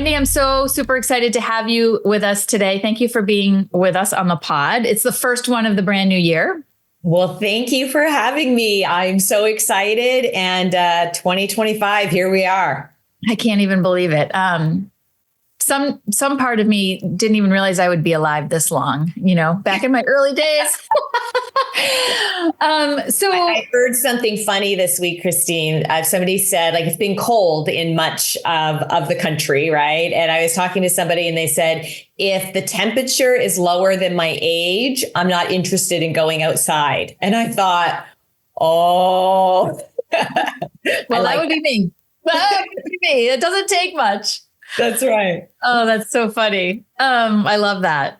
Wendy, I'm so super excited to have you with us today. Thank you for being with us on the pod. It's the first one of the brand new year. Well, thank you for having me. I'm so excited. And 2025, here we are. I can't even believe it. Some part of me didn't even realize I would be alive this long, back in my early days. I heard something funny this week, Christine. Somebody said, like, it's been cold in much of the country, right? And I was talking to somebody and they said, if the temperature is lower than my age, I'm not interested in going outside. And I thought, oh, well, that would be me. That would be me. It doesn't take much. That's right. Oh, that's so funny. I love that.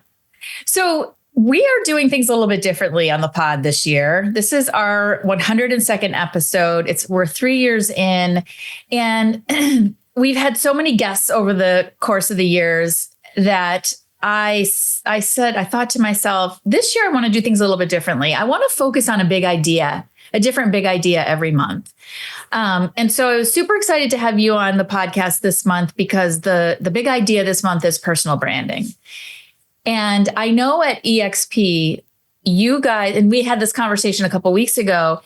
So we are doing things a little bit differently on the pod this year. This is our 102nd episode. We're 3 years in, and we've had so many guests over the course of the years that I thought to myself, this year I want to do things a little bit differently. I want to focus on a different big idea every month. And so I was super excited to have you on the podcast this month because the big idea this month is personal branding. And I know at EXP, you guys, and we had this conversation a couple of weeks ago,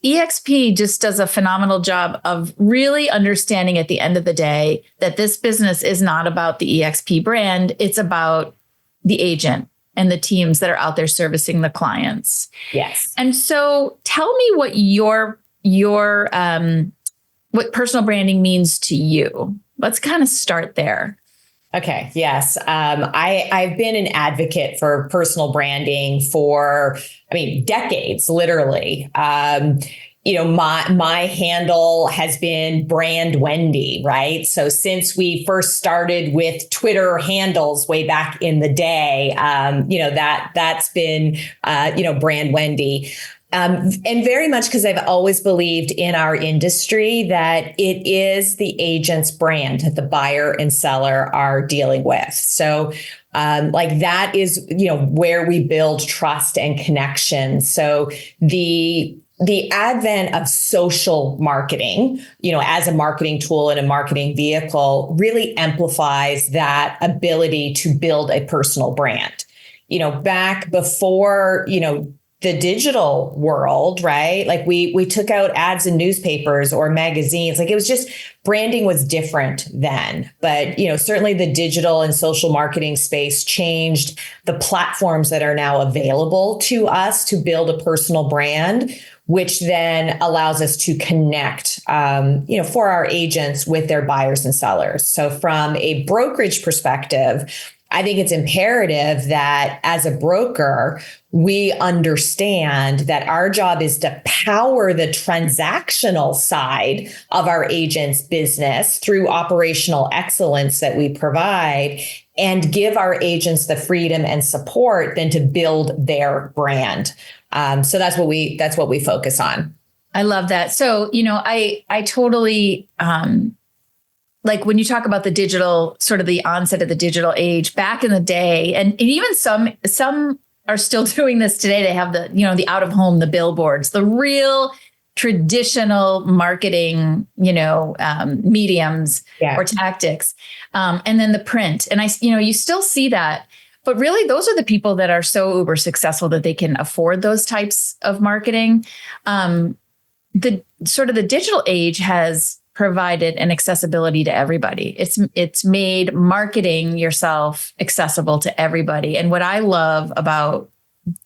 EXP just does a phenomenal job of really understanding at the end of the day that this business is not about the EXP brand. It's about the agent and the teams that are out there servicing the clients. Yes. And so tell me what what personal branding means to you. Let's kind of start there. Okay. Yes. I've been an advocate for personal branding for, decades, literally. My handle has been brand Wendy, right? So since we first started with Twitter handles way back in the day, that's been, brand Wendy. And very much because I've always believed in our industry that it is the agent's brand that the buyer and seller are dealing with. So that is, where we build trust and connection. So the advent of social marketing, as a marketing tool and a marketing vehicle really amplifies that ability to build a personal brand. Back before, the digital world, right? Like we took out ads in newspapers or magazines. Like it was just branding was different then. But, certainly the digital and social marketing space changed the platforms that are now available to us to build a personal brand, which then allows us to connect, for our agents with their buyers and sellers. So from a brokerage perspective, I think it's imperative that as a broker, we understand that our job is to power the transactional side of our agent's business through operational excellence that we provide and give our agents the freedom and support then to build their brand. So that's what we focus on. I love that. So, I totally, like when you talk about the digital, sort of the onset of the digital age back in the day, and even some are still doing this today. They have the out of home, the billboards, the real traditional marketing, mediums or tactics, and then the print. And you still see that, but really those are the people that are so uber successful that they can afford those types of marketing. The digital age has provided an accessibility to everybody. It's made marketing yourself accessible to everybody. And what I love about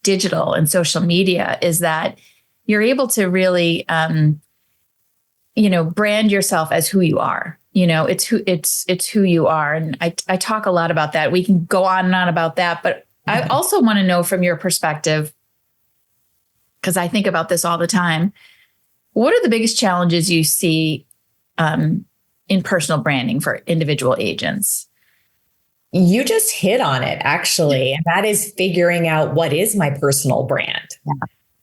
digital and social media is that you're able to really, brand yourself as who you are. It's who you are. And I talk a lot about that. We can go on and on about that, but I also want to know from your perspective, because I think about this all the time. What are the biggest challenges you see in personal branding for individual agents? You just hit on it, actually. And that is figuring out what is my personal brand.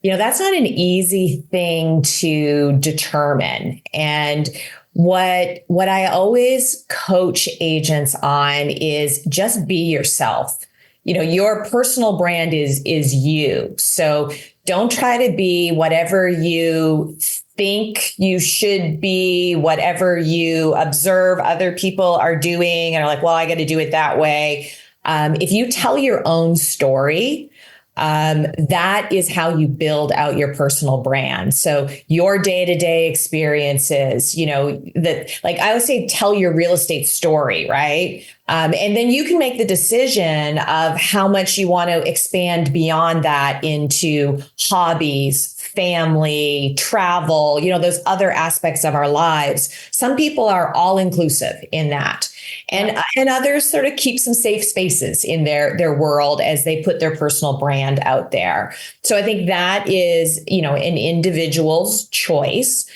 Yeah. That's not an easy thing to determine. And what I always coach agents on is just be yourself. Your personal brand is you. So don't try to be whatever you think you should be, whatever you observe other people are doing, and are like, well, I got to do it that way. If you tell your own story, that is how you build out your personal brand. So your day-to-day experiences, that, like I always say, tell your real estate story, right? And then you can make the decision of how much you want to expand beyond that into hobbies, family, travel, those other aspects of our lives. Some people are all inclusive in that. And others sort of keep some safe spaces in their world as they put their personal brand out there. So I think that is, an individual's choice.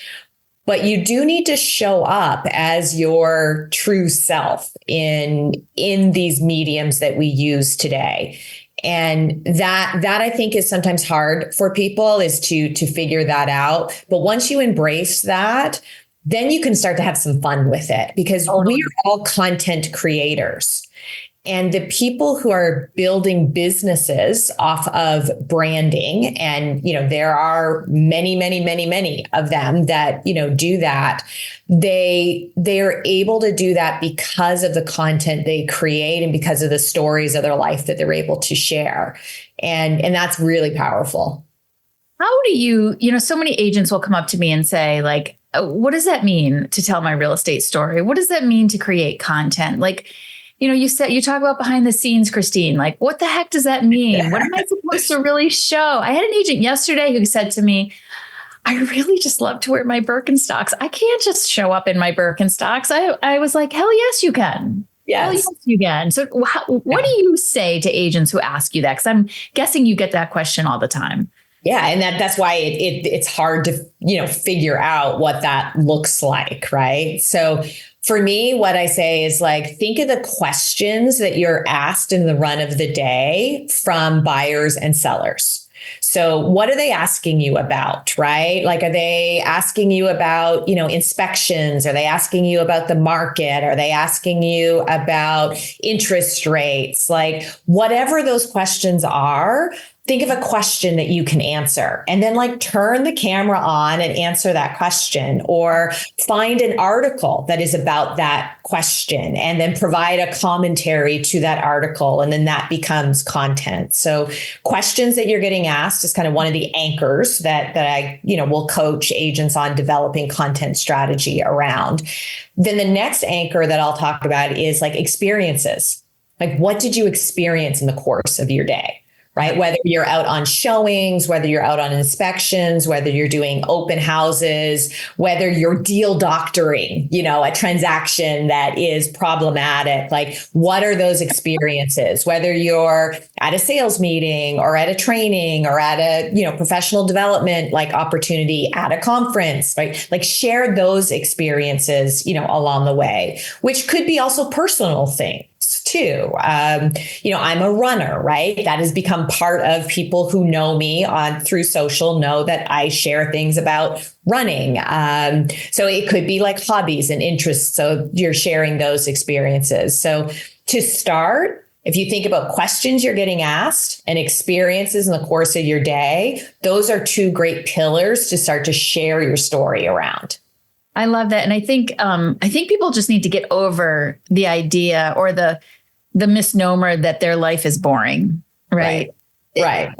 But you do need to show up as your true self in these mediums that we use today. And that I think is sometimes hard for people, is to figure that out. But once you embrace that, then you can start to have some fun with it, because we are all content creators. And the people who are building businesses off of branding, and, there are many, many, many, many of them that, do that. They are able to do that because of the content they create and because of the stories of their life that they're able to share. And that's really powerful. How do you, so many agents will come up to me and say, like, what does that mean to tell my real estate story? What does that mean to create content? Like, you talk about behind the scenes, Christine, like, what the heck does that mean? What am I supposed to really show? I had an agent yesterday who said to me, I really just love to wear my Birkenstocks. I can't just show up in my Birkenstocks. I was like, hell yes, you can. Yes. Hell yes, you can. So what do you say to agents who ask you that? Because I'm guessing you get that question all the time. Yeah. And that's why it's hard to, figure out what that looks like. Right. So for me, what I say is, like, think of the questions that you're asked in the run of the day from buyers and sellers. So what are they asking you about, right? Like, are they asking you about, inspections? Are they asking you about the market? Are they asking you about interest rates? Like, whatever those questions are, think of a question that you can answer, and then, like, turn the camera on and answer that question, or find an article that is about that question and then provide a commentary to that article. And then that becomes content. So questions that you're getting asked is kind of one of the anchors that I, will coach agents on developing content strategy around. Then the next anchor that I'll talk about is, like, experiences. Like, what did you experience in the course of your day? Right? Whether you're out on showings, whether you're out on inspections, whether you're doing open houses, whether you're deal doctoring, a transaction that is problematic. Like, what are those experiences? Whether you're at a sales meeting or at a training or at a, professional development, like, opportunity at a conference, right? Like, share those experiences, along the way, which could be also personal things too. I'm a runner, right? That has become part of people who know me through social, know that I share things about running. So it could be like hobbies and interests. So you're sharing those experiences. So to start, if you think about questions you're getting asked and experiences in the course of your day, those are two great pillars to start to share your story around. I love that. And I think people just need to get over the idea or the misnomer that their life is boring. Right. Right.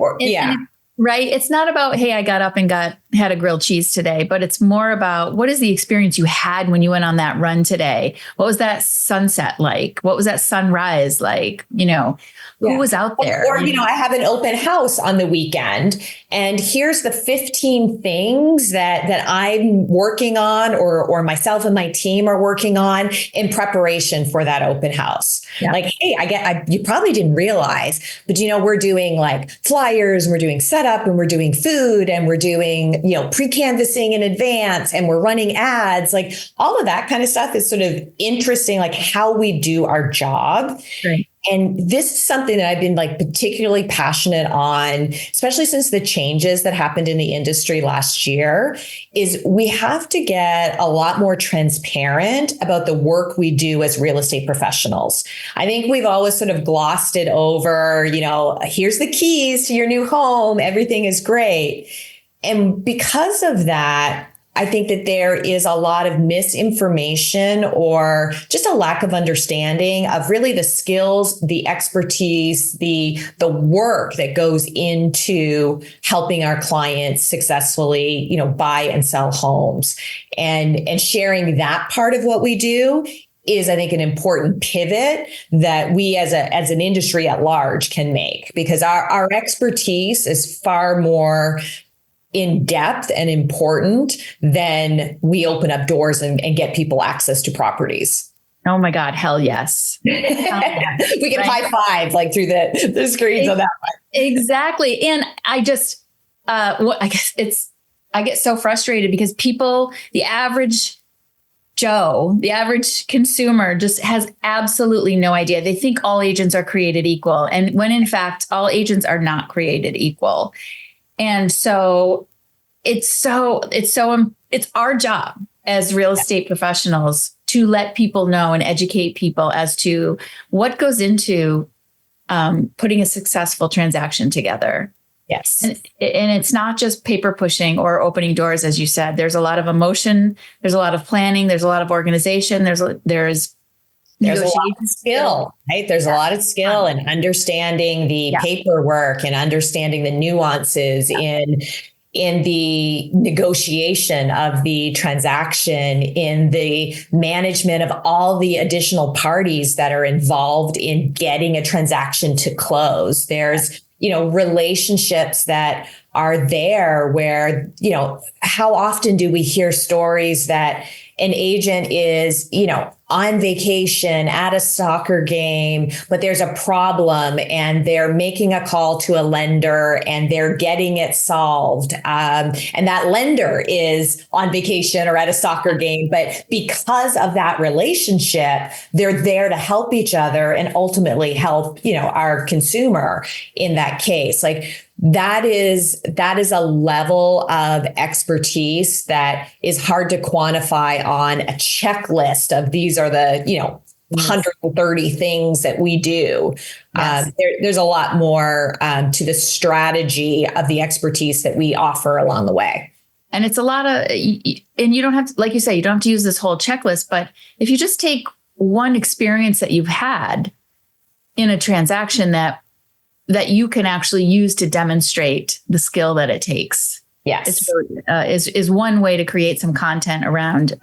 Right. It's not about, hey, I got up and had a grilled cheese today, but it's more about, what is the experience you had when you went on that run today? What was that sunset like? What was that sunrise like? Who was out there? Or, I have an open house on the weekend, and here's the 15 things that I'm working on, or myself and my team are working on in preparation for that open house. Yeah. Like, hey, you probably didn't realize, but we're doing, like, flyers, and we're doing setup, and we're doing food, and we're doing, pre-canvassing in advance, and we're running ads. Like, all of that kind of stuff is sort of interesting, like how we do our job. Right. And this is something that I've been, like, particularly passionate on, especially since the changes that happened in the industry last year, is we have to get a lot more transparent about the work we do as real estate professionals. I think we've always sort of glossed it over, here's the keys to your new home. Everything is great. And because of that, I think that there is a lot of misinformation or just a lack of understanding of really the skills, the expertise, the work that goes into helping our clients successfully, buy and sell homes. And sharing that part of what we do is, I think, an important pivot that we as an industry at large can make, because our expertise is far more in depth and important than we open up doors and get people access to properties. Oh my God, hell yes. We can high five like through the screens on that one. Exactly. And I just, I get so frustrated because people, the average Joe, the average consumer just has absolutely no idea. They think all agents are created equal. And when in fact, all agents are not created equal. And so it's our job as real estate professionals to let people know and educate people as to what goes into putting a successful transaction together. Yes. And it's not just paper pushing or opening doors, as you said. There's a lot of emotion. There's a lot of planning. There's a lot of organization. There's a lot of skill, right? There's a lot of skill in understanding the paperwork and understanding the nuances in the negotiation of the transaction, in the management of all the additional parties that are involved in getting a transaction to close. There's, relationships that are there where, how often do we hear stories that an agent is, on vacation at a soccer game, but there's a problem and they're making a call to a lender and they're getting it solved. And that lender is on vacation or at a soccer game, but because of that relationship, they're there to help each other and ultimately help, our consumer in that case. Like, that is a level of expertise that is hard to quantify on a checklist of these are the, 130 things that we do. Yes. There's a lot more to the strategy of the expertise that we offer along the way. And it's a lot of, and you don't have to, like you say, you don't have to use this whole checklist, but if you just take one experience that you've had in a transaction that you can actually use to demonstrate the skill that it takes. Yes. Is one way to create some content around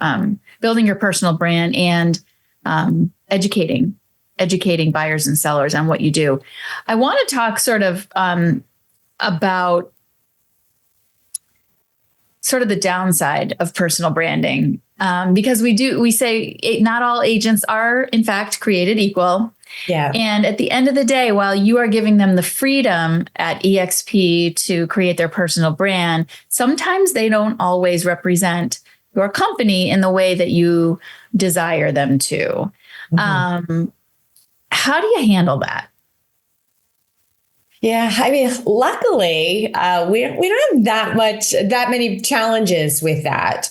building your personal brand and educating buyers and sellers on what you do. I want to talk sort of about sort of the downside of personal branding, because we say not all agents are in fact created equal. Yeah. And at the end of the day, while you are giving them the freedom at EXP to create their personal brand, sometimes they don't always represent your company in the way that you desire them to. Mm-hmm. How do you handle that? Yeah, I mean, luckily, we don't have that many challenges with that.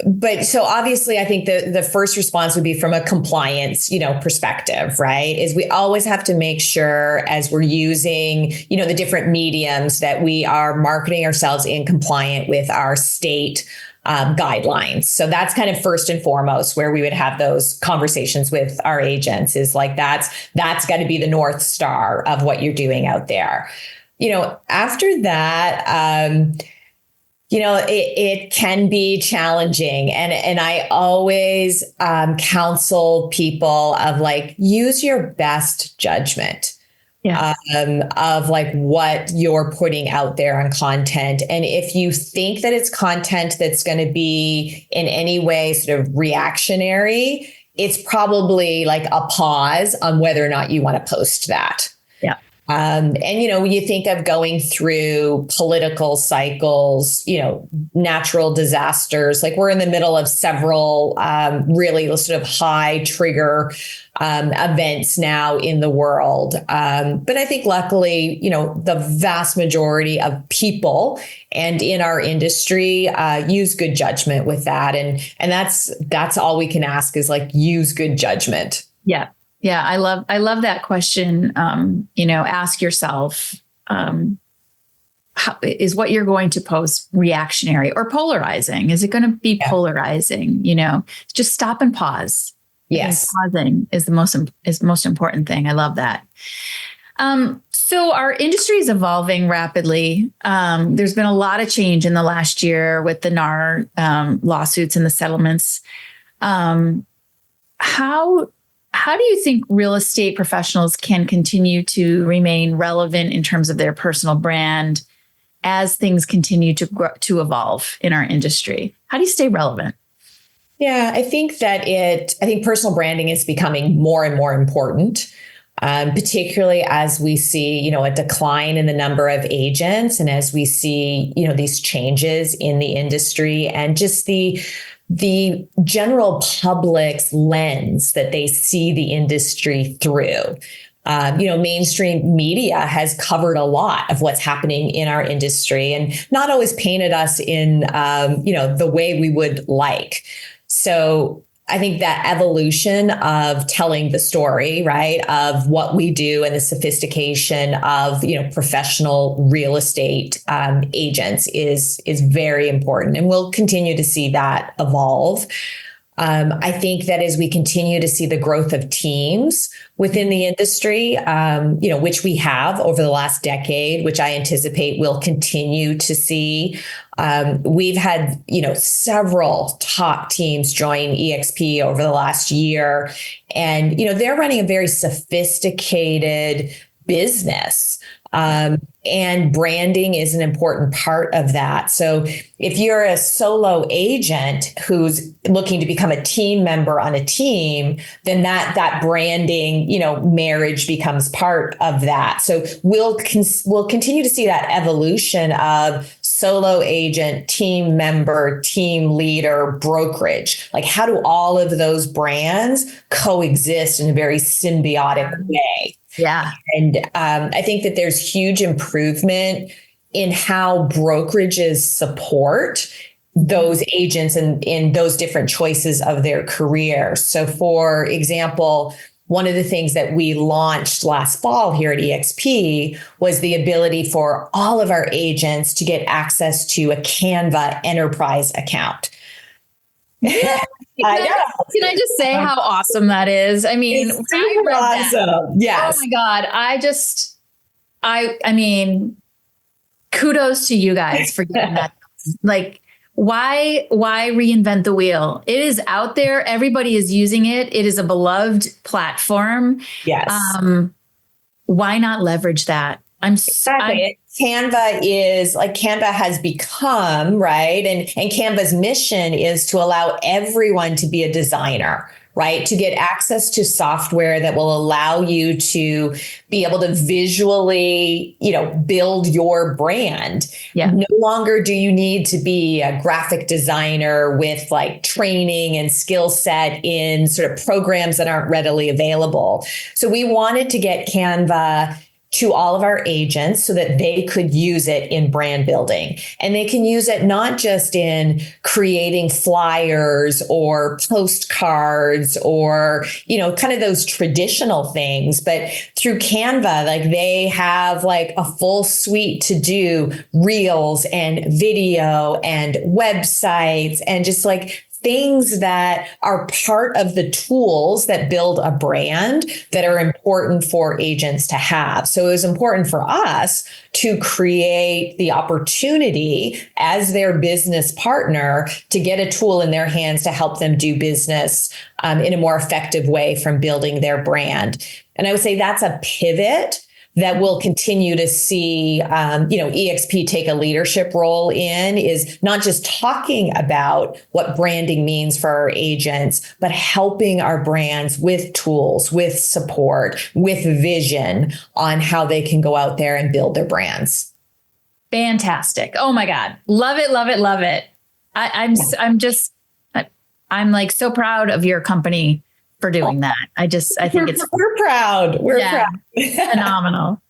But so obviously, I think the first response would be from a compliance, perspective, right? Is we always have to make sure as we're using, the different mediums that we are marketing ourselves in compliant with our state guidelines. So that's kind of first and foremost where we would have those conversations with our agents, is like, that's got to be the North Star of what you're doing out there. After that, it can be challenging. And I always counsel people of like, use your best judgment. Yeah. Of like what you're putting out there on content. And if you think that it's content that's going to be in any way sort of reactionary, it's probably like a pause on whether or not you want to post that. Yeah. And, when you think of going through political cycles, natural disasters, like we're in the middle of several really sort of high trigger events now in the world. But I think luckily, the vast majority of people and in our industry use good judgment with that. And that's all we can ask is like, use good judgment. Yeah. Yeah, I love that question. Ask yourself, is what you're going to post reactionary or polarizing? Is it going to be polarizing? Just stop and pause. Yes. Pausing is the most important thing. I love that. So our industry is evolving rapidly. There's been a lot of change in the last year with the NAR lawsuits and the settlements. How do you think real estate professionals can continue to remain relevant in terms of their personal brand as things continue to grow, to evolve in our industry? How do you stay relevant? Yeah, I think personal branding is becoming more and more important, particularly as we see, a decline in the number of agents, and as we see, these changes in the industry, and just the general public's lens that they see the industry through. Mainstream media has covered a lot of what's happening in our industry and not always painted us in, the way we would like. So I think that evolution of telling the story, right, of what we do and the sophistication of, professional real estate agents is very important. And we'll continue to see that evolve. I think that as we continue to see the growth of teams within the industry, which we have over the last decade, which I anticipate we'll continue to see. We've had, several top teams join EXP over the last year, and, they're running a very sophisticated business. And branding is an important part of that. So if you're a solo agent who's looking to become a team member on a team, then that branding, marriage becomes part of that. So we'll continue to see that evolution of solo agent, team member, team leader, brokerage. Like, how do all of those brands coexist in a very symbiotic way? Yeah. And I think that there's huge improvement in how brokerages support those agents and in those different choices of their career. So, for example, one of the things that we launched last fall here at EXP was the ability for all of our agents to get access to a Canva enterprise account. Can I just say how awesome that is? I mean, it's super awesome. Yes. Oh my God. I mean, kudos to you guys for getting that. Like, why reinvent the wheel? It is out there. Everybody is using it. It is a beloved platform. Yes. Why not leverage that? Canva has become, right? And Canva's mission is to allow everyone to be a designer, right? To get access to software that will allow you to be able to visually, build your brand. Yeah. No longer do you need to be a graphic designer with like training and skill set in sort of programs that aren't readily available. So we wanted to get Canva to all of our agents so that they could use it in brand building. And they can use it not just in creating flyers or postcards or, kind of those traditional things, but through Canva, like they have like a full suite to do reels and video and websites and just like things that are part of the tools that build a brand that are important for agents to have. So it was important for us to create the opportunity as their business partner to get a tool in their hands to help them do business in a more effective way from building their brand. And I would say that's a pivot that we'll continue to see, EXP take a leadership role in, is not just talking about what branding means for our agents, but helping our brands with tools, with support, with vision on how they can go out there and build their brands. Fantastic. Oh my God. Love it, love it, love it. I'm like so proud of your company for doing that. I think we're proud. We're proud. Phenomenal.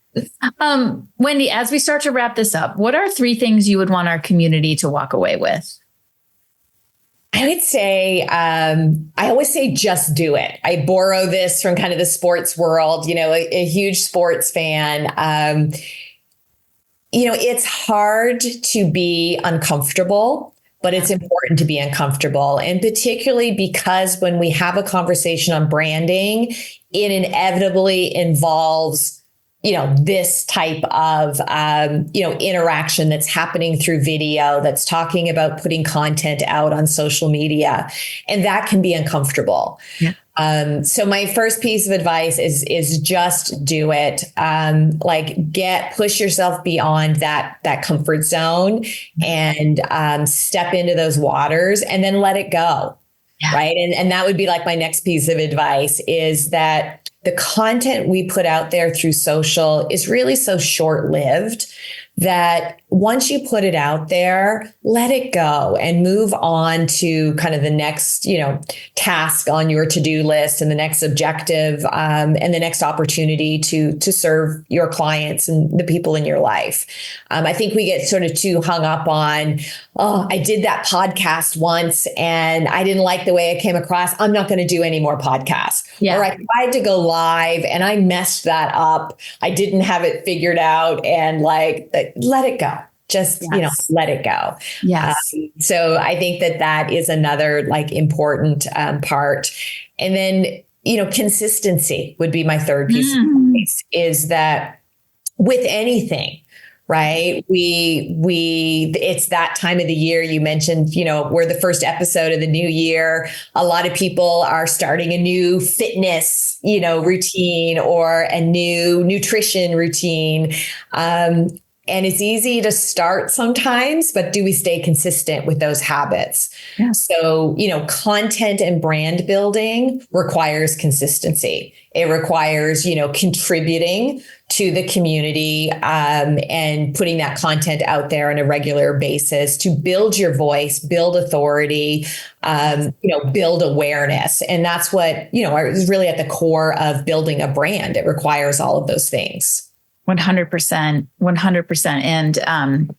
Wendy, as we start to wrap this up, what are 3 things you would want our community to walk away with? I would say, I always say, just do it. I borrow this from kind of the sports world, a huge sports fan. It's hard to be uncomfortable, but it's important to be uncomfortable. And particularly because when we have a conversation on branding, it inevitably involves, this type of, interaction that's happening through video, that's talking about putting content out on social media. And that can be uncomfortable. Yeah. So my first piece of advice is just do it. Push yourself beyond that comfort zone and step into those waters and then let it go. Yeah. Right. And that would be like my next piece of advice is that the content we put out there through social is really so short-lived that once you put it out there, let it go and move on to kind of the next, task on your to-do list and the next objective and the next opportunity to serve your clients and the people in your life. I think we get sort of too hung up on, oh, I did that podcast once and I didn't like the way it came across. I'm not going to do any more podcasts. Yeah. Or I tried to go live and I messed that up. I didn't have it figured out and let it go. Just, let it go. Yes. So I think that is another important part. And then, consistency would be my third piece of advice is that with anything, right? It's that time of the year you mentioned, we're the first episode of the new year. A lot of people are starting a new fitness, routine or a new nutrition routine. And it's easy to start sometimes, but do we stay consistent with those habits? Yeah. So, content and brand building requires consistency. It requires, contributing to the community and putting that content out there on a regular basis to build your voice, build authority, build awareness. And that's what, is really at the core of building a brand. It requires all of those things. 100%, 100%. And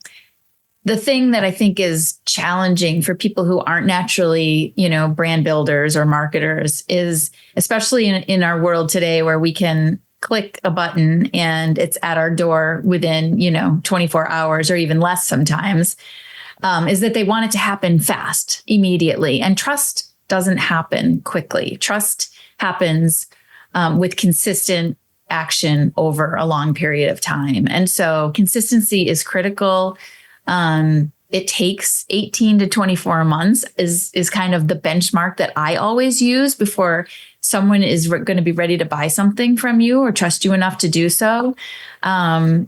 the thing that I think is challenging for people who aren't naturally, brand builders or marketers is, especially in our world today where we can click a button and it's at our door within, 24 hours or even less sometimes, is that they want it to happen fast, immediately. And trust doesn't happen quickly. Trust happens with consistent action over a long period of time. And so consistency is critical. It takes 18 to 24 months is kind of the benchmark that I always use before someone is going to be ready to buy something from you or trust you enough to do so.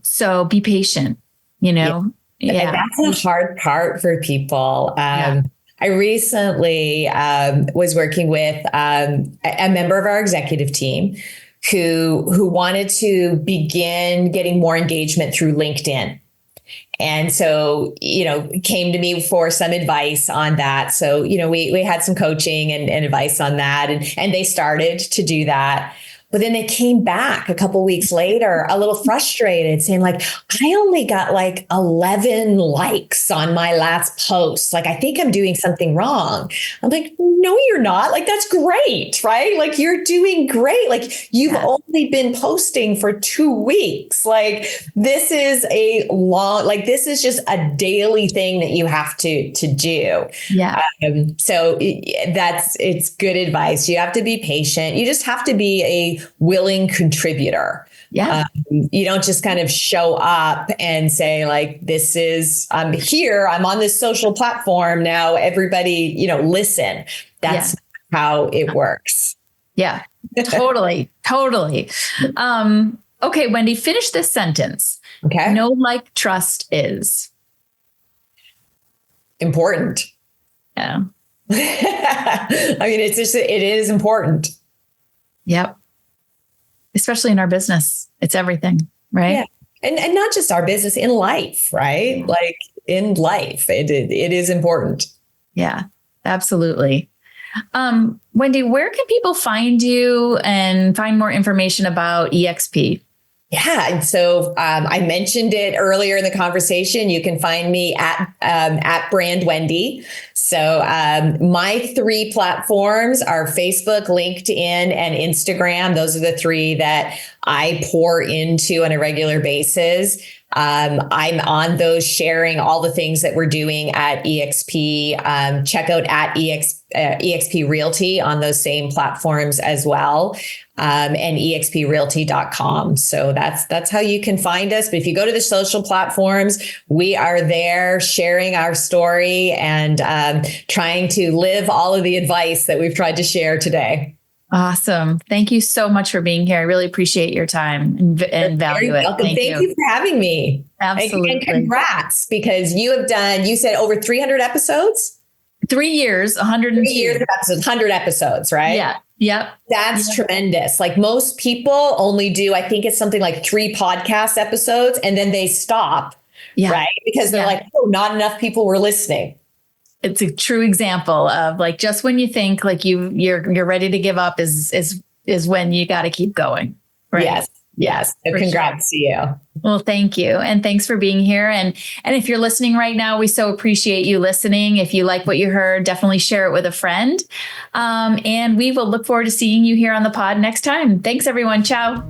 So be patient, Yeah. And that's a hard part for people. I recently was working with a member of our executive team who wanted to begin getting more engagement through LinkedIn. And so, came to me for some advice on that. So, we had some coaching and advice on that and they started to do that. But then they came back a couple of weeks later, a little frustrated, saying I only got 11 likes on my last post. I think I'm doing something wrong. I'm like, no, you're not. That's great, right? You're doing great. You've only been posting for 2 weeks. This is this is just a daily thing that you have to do. Yeah. So it's good advice. You have to be patient. You just have to be a willing contributor. Yeah. You don't just kind of show up and say I'm here, I'm on this social platform now, everybody, listen. That's how it works. Yeah, totally. Totally. Okay, Wendy, finish this sentence. Okay. Know, like, trust is important. Yeah. It is important. Yep. Especially in our business. It's everything, right? Yeah. And not just our business, in life, right? In life, it is important. Yeah, absolutely. Wendy, where can people find you and find more information about EXP? Yeah. And so I mentioned it earlier in the conversation. You can find me at Brand Wendy. So my three platforms are Facebook, LinkedIn, and Instagram. Those are the three that I pour into on a regular basis. I'm on those sharing all the things that we're doing at EXP. Check out at EXP Realty on those same platforms as well. And exprealty.com. So that's how you can find us. But if you go to the social platforms, we are there sharing our story and trying to live all of the advice that we've tried to share today. Awesome. Thank you so much for being here. I really appreciate your time and value it. Welcome. Thank you for having me. Absolutely. And congrats, because you have done, you said over 300 episodes? 3 years, 102. 3 years of episodes, 100 episodes, right? Yeah. Yep. That's tremendous. Like most people only do, I think it's something like 3 podcast episodes and then they stop, right? Because they're like, oh, not enough people were listening. It's a true example of like, just when you think like you're ready to give up is when you got to keep going. Right? Yes. So congrats to you. Well, thank you. And thanks for being here. And if you're listening right now, we so appreciate you listening. If you like what you heard, definitely share it with a friend. And we will look forward to seeing you here on the pod next time. Thanks, everyone. Ciao.